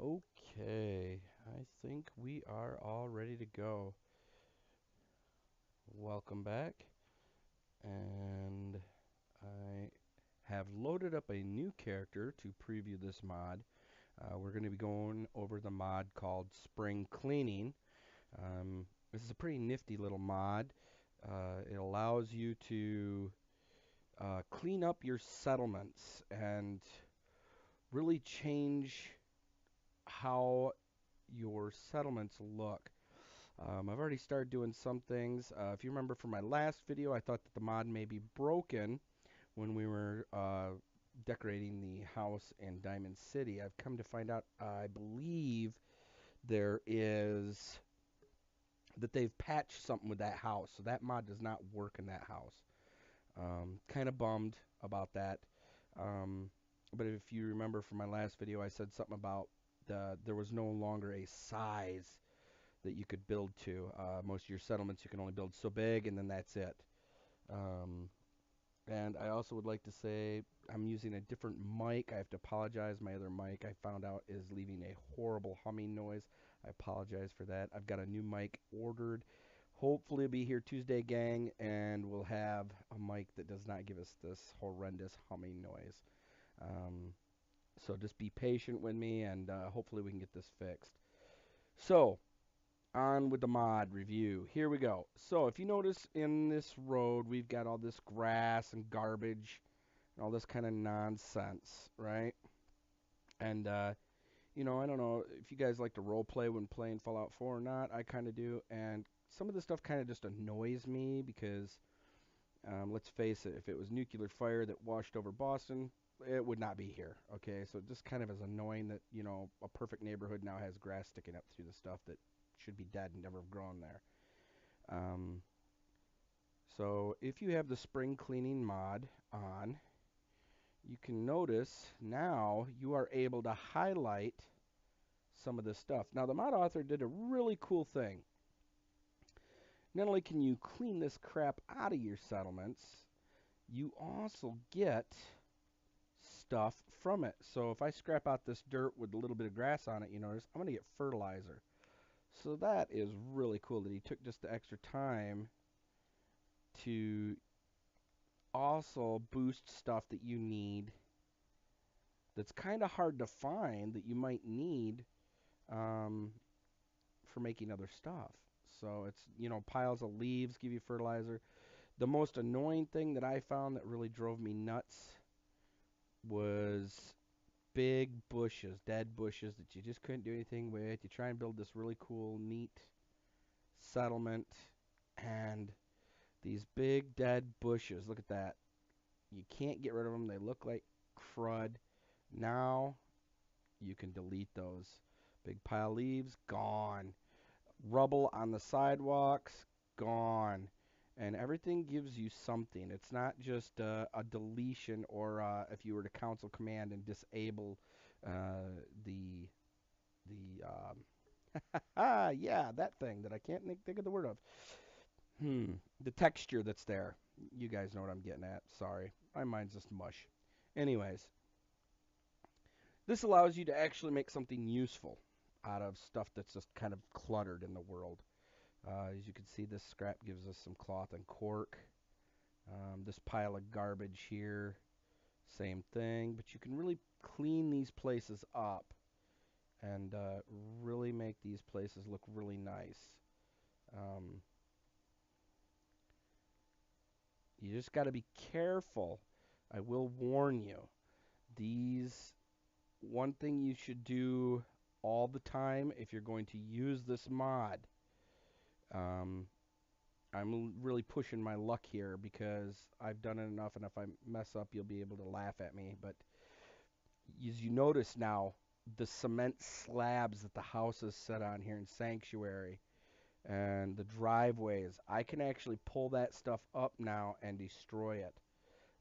Okay, I think we are all ready to go. Welcome back, and I have loaded up a new character to preview this mod. We're going to be going over the mod called Spring Cleaning. This is a pretty nifty little mod. It allows you to clean up your settlements and really change how your settlements look. I've already started doing some things. If you remember from my last video, I thought that the mod may be broken when we were decorating the house in Diamond City. I've come to find out, I believe there is that they've patched something with that house, so that mod does not work in that house. Kind of bummed about that. But if you remember from my last video, I said something about there was no longer a size that you could build to. Most of your settlements you can only build so big, and then that's it. Um, and I also would like to say I'm using a different mic. I have to apologize. My other mic I found out is leaving a horrible humming noise. I apologize for that. I've got a new mic ordered. Hopefully it'll be here Tuesday, gang, and we'll have a mic that does not give us this horrendous humming noise. Um, so just be patient with me, and hopefully we can get this fixed. So, on with the mod review. Here we go. So if you notice in this road, we've got all this grass and garbage and all this kind of nonsense, right? And, I don't know if you guys like to role play when playing Fallout 4 or not. I kind of do. And some of this stuff kind of just annoys me because, let's face it, if it was nuclear fire that washed over Boston, it would not be here. Okay, so it just kind of is annoying that, a perfect neighborhood now has grass sticking up through the stuff that should be dead and never have grown there. Um, so if you have the spring cleaning mod on, you can notice now you are able to highlight some of this stuff. Now the mod author did a really cool thing. Not only can you clean this crap out of your settlements, you also get stuff from it. So if I scrap out this dirt with a little bit of grass on it, you notice I'm going to get fertilizer. So that is really cool that he took just the extra time to also boost stuff that you need that's kind of hard to find that you might need um, for making other stuff. So it's, piles of leaves give you fertilizer. The most annoying thing that I found that really drove me nuts was big bushes, dead bushes that you just couldn't do anything with. You try and build this really cool, neat settlement, and these big dead bushes, look at that. You can't get rid of them. They look like crud. Now you can delete those. Big pile of leaves, gone. Rubble on the sidewalks, gone. And everything gives you something. It's not just a deletion or if you were to cancel command and disable the yeah, that thing that I can't think of the word of. The texture that's there. You guys know what I'm getting at. Sorry. My mind's just mush. Anyways, this allows you to actually make something useful out of stuff that's just kind of cluttered in the world. As you can see, this scrap gives us some cloth and cork. This pile of garbage here, same thing. But you can really clean these places up and really make these places look really nice. You just got to be careful. I will warn you. These One thing you should do all the time if you're going to use this mod. Um, I'm really pushing my luck here because I've done it enough, and if I mess up, you'll be able to laugh at me. But as you notice now, the cement slabs that the house is set on here in Sanctuary and the driveways, I can actually pull that stuff up now and destroy it.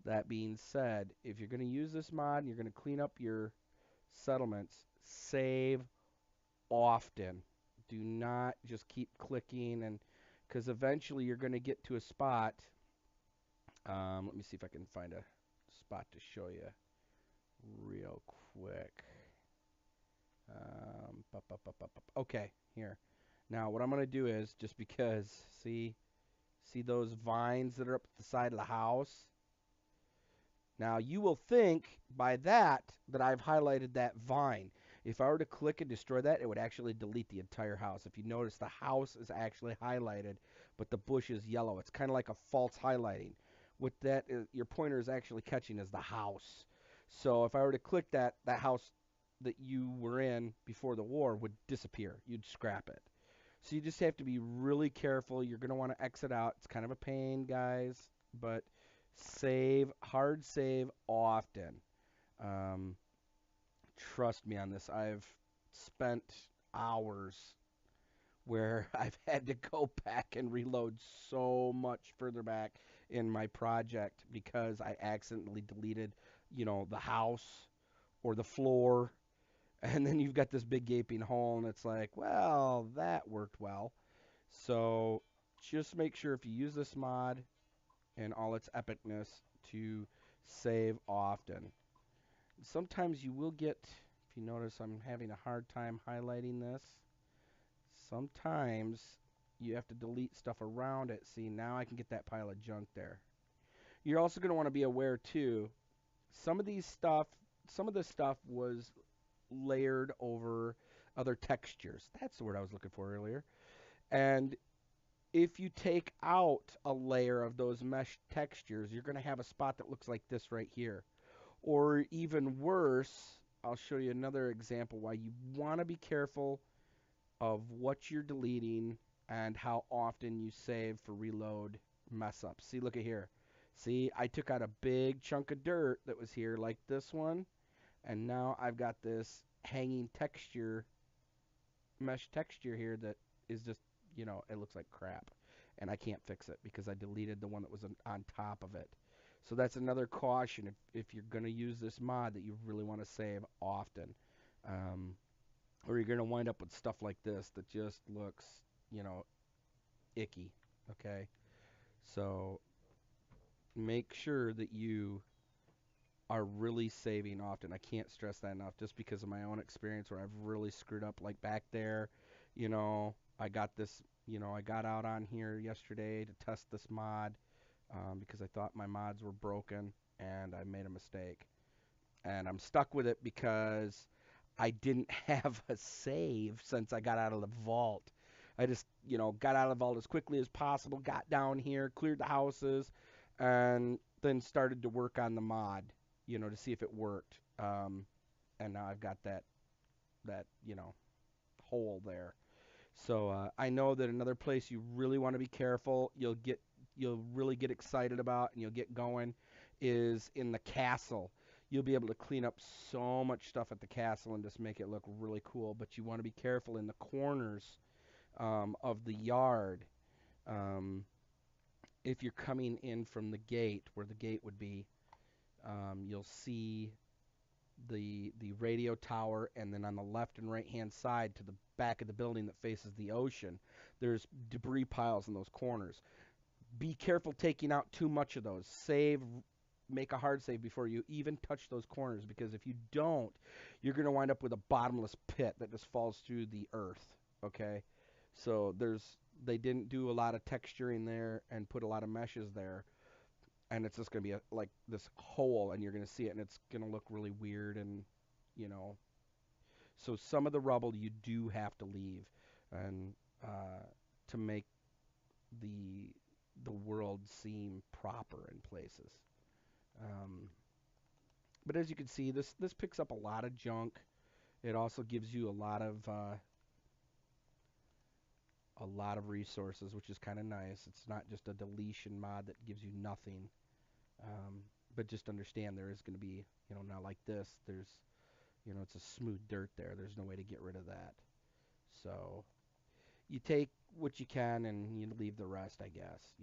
That being said, if you're going to use this mod and you're going to clean up your settlements, save often. Do not just keep clicking, and because eventually you're going to get to a spot. Let me see if I can find a spot to show you real quick. Okay, here. Now what I'm gonna do is just because see those vines that are up at the side of the house. Now you will think by that I've highlighted that vine. If I were to click and destroy that, it would actually delete the entire house. If you notice, the house is actually highlighted, but the bush is yellow. It's kind of like a false highlighting. What that is, your pointer is actually catching is the house. So if I were to click that, that house that you were in before the war would disappear. You'd scrap it. So you just have to be really careful. You're going to want to exit out. It's kind of a pain, guys, but save, hard save often. Um, Trust me on this. I've spent hours where I've had to go back and reload so much further back in my project because I accidentally deleted, the house or the floor. And then you've got this big gaping hole, and it's like, well, that worked well. So just make sure if you use this mod in all its epicness to save often. Sometimes you will get, if you notice I'm having a hard time highlighting this, sometimes you have to delete stuff around it. See, now I can get that pile of junk there. You're also going to want to be aware too, some of these stuff, some of this stuff was layered over other textures. That's the word I was looking for earlier. And if you take out a layer of those mesh textures, you're going to have a spot that looks like this right here. Or even worse, I'll show you another example why you want to be careful of what you're deleting and how often you save for reload mess ups. See, look at here. See, I took out a big chunk of dirt that was here like this one, and now I've got this hanging texture, mesh texture here that is just, it looks like crap. And I can't fix it because I deleted the one that was on top of it. So that's another caution if you're going to use this mod that you really want to save often. Um, or you're going to wind up with stuff like this that just looks, you know, icky. Okay? So make sure that you are really saving often. I can't stress that enough just because of my own experience where I've really screwed up. Like back there, I got this, I got out on here yesterday to test this mod because I thought my mods were broken and I made a mistake. And I'm stuck with it because I didn't have a save since I got out of the vault. I just, got out of the vault as quickly as possible, got down here, cleared the houses, and then started to work on the mod, to see if it worked. And now I've got that hole there. So I know that another place you really want to be careful, you'll really get excited about, and you'll get going, is in the castle. You'll be able to clean up so much stuff at the castle and just make it look really cool. But you want to be careful in the corners of the yard. Um, if you're coming in from the gate, where the gate would be, you'll see the radio tower, and then on the left and right hand side to the back of the building that faces the ocean, there's debris piles in those corners. Be careful taking out too much of those. Make a hard save before you even touch those corners, because if you don't, you're going to wind up with a bottomless pit that just falls through the earth. Okay, so they didn't do a lot of texturing there and put a lot of meshes there, and it's just going to be like this hole, and you're going to see it, and it's going to look really weird, and you know. So some of the rubble you do have to leave, and to make the the world seem proper in places. Um, but as you can see, this picks up a lot of junk. It also gives you a lot of resources, which is kind of nice. It's not just a deletion mod that gives you nothing. But just understand there is going to be, now like this, there's, it's a smooth dirt there. There's no way to get rid of that. So you take what you can and you leave the rest, I guess.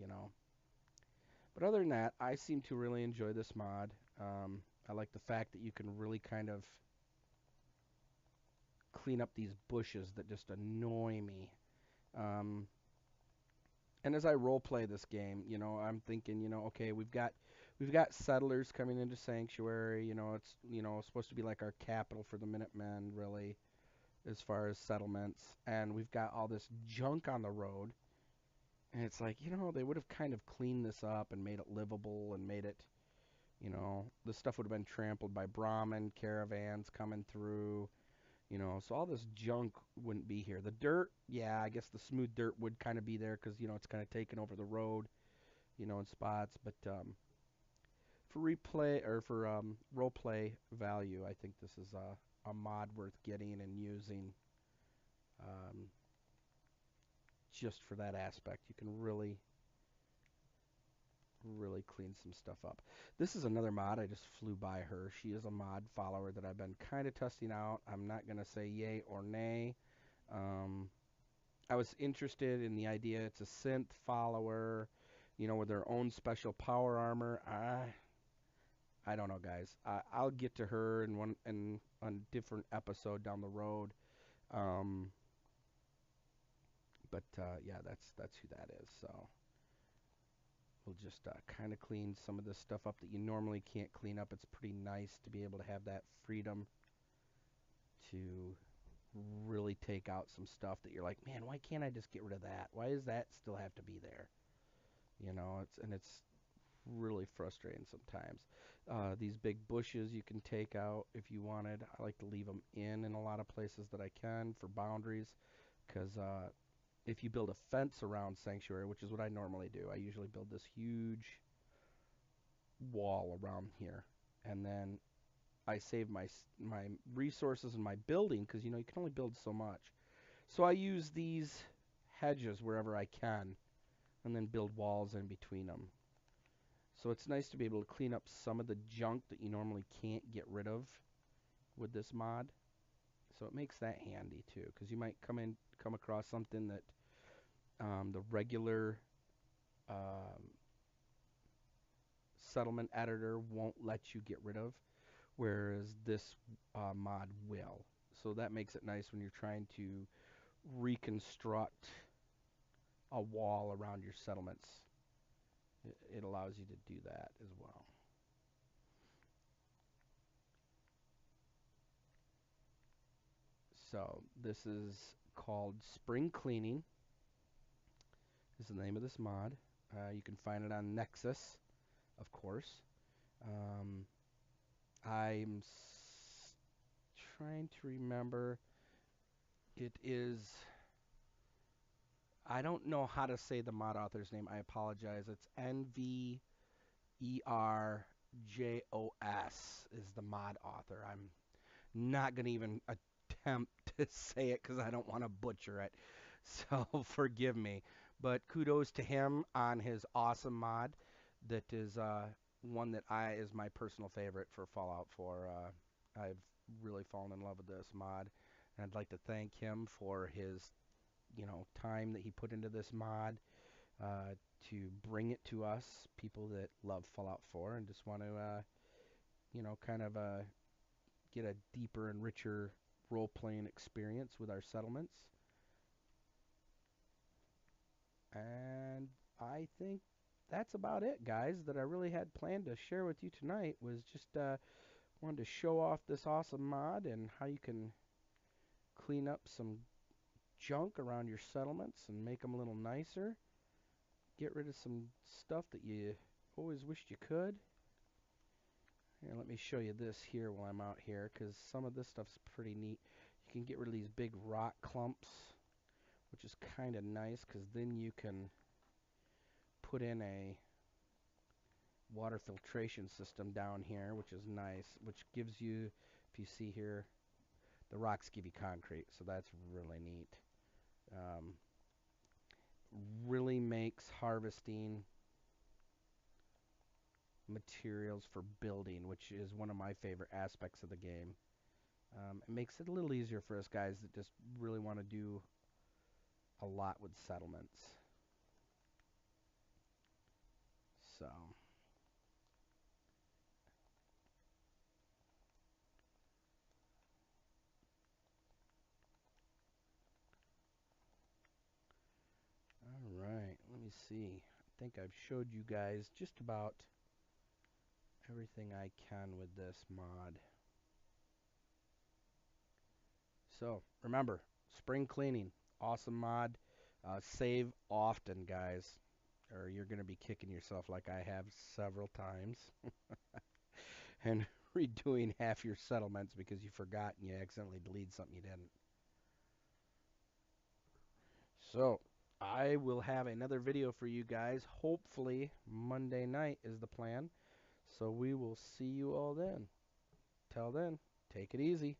But other than that, I seem to really enjoy this mod. I like the fact that you can really kind of clean up these bushes that just annoy me. Um, and as I role play this game, I'm thinking, okay, we've got settlers coming into Sanctuary. It's supposed to be like our capital for the Minutemen, really. as far as settlements, and we've got all this junk on the road. And it's like, they would have kind of cleaned this up and made it livable and made it, the stuff would have been trampled by Brahmin caravans coming through, so all this junk wouldn't be here. The dirt, yeah, I guess the smooth dirt would kind of be there because, it's kind of taken over the road, in spots. But for replay or for role play value, I think this is a mod worth getting and using um, just for that aspect. You can really, really clean some stuff up. This is another mod. I just flew by her. She is a mod follower that I've been kind of testing out. I'm not going to say yay or nay. Um, I was interested in the idea. It's a synth follower, with their own special power armor. I don't know, guys. I'll get to her in a different episode down the road. Um, but yeah, that's who that is. So we'll just kind of clean some of this stuff up that you normally can't clean up. It's pretty nice to be able to have that freedom to really take out some stuff that you're like, man, why can't I just get rid of that? Why does that still have to be there? It's really frustrating sometimes. These big bushes you can take out if you wanted. I like to leave them in a lot of places that I can for boundaries, because if you build a fence around sanctuary, which is what I normally do, I usually build this huge wall around here, and then I save my resources and my building, because you can only build so much. So I use these hedges wherever I can, and then build walls in between them. So it's nice to be able to clean up some of the junk that you normally can't get rid of with this mod. So it makes that handy too, because you might come across something that the regular um, settlement editor won't let you get rid of, whereas this mod will. So that makes it nice when you're trying to reconstruct a wall around your settlements. It allows you to do that as well. So this is called Spring Cleaning, is the name of this mod. You can find it on Nexus, of course. Um, I'm trying to remember. It is. I don't know how to say the mod author's name. I apologize. It's Nverjos is the mod author. I'm not going to even attempt to say it because I don't want to butcher it. So forgive me. But kudos to him on his awesome mod. That is one that is my personal favorite for Fallout 4. I've really fallen in love with this mod, and I'd like to thank him for his time that he put into this mod uh, to bring it to us, people that love Fallout 4 and just want to kind of get a deeper and richer role-playing experience with our settlements. And I think that's about it, guys, that I really had planned to share with you tonight. Was just wanted to show off this awesome mod and how you can clean up some junk around your settlements and make them a little nicer. Get rid of some stuff that you always wished you could. Here, let me show you this here while I'm out here, because some of this stuff's pretty neat. You can get rid of these big rock clumps, which is kind of nice, because then you can put in a water filtration system down here, which is nice, which gives you, if you see here, the rocks give you concrete, so that's really neat. Um, really makes harvesting materials for building, which is one of my favorite aspects of the game. It makes it a little easier for us guys that just really want to do a lot with settlements. So, all right, let me see. I think I've showed you guys just about everything I can with this mod. So remember, spring cleaning, awesome mod. Save often, guys, or you're going to be kicking yourself like I have several times, and redoing half your settlements because you forgot and you accidentally deleted something you didn't. So I will have another video for you guys. Hopefully Monday night is the plan. So we will see you all then. Till then, take it easy.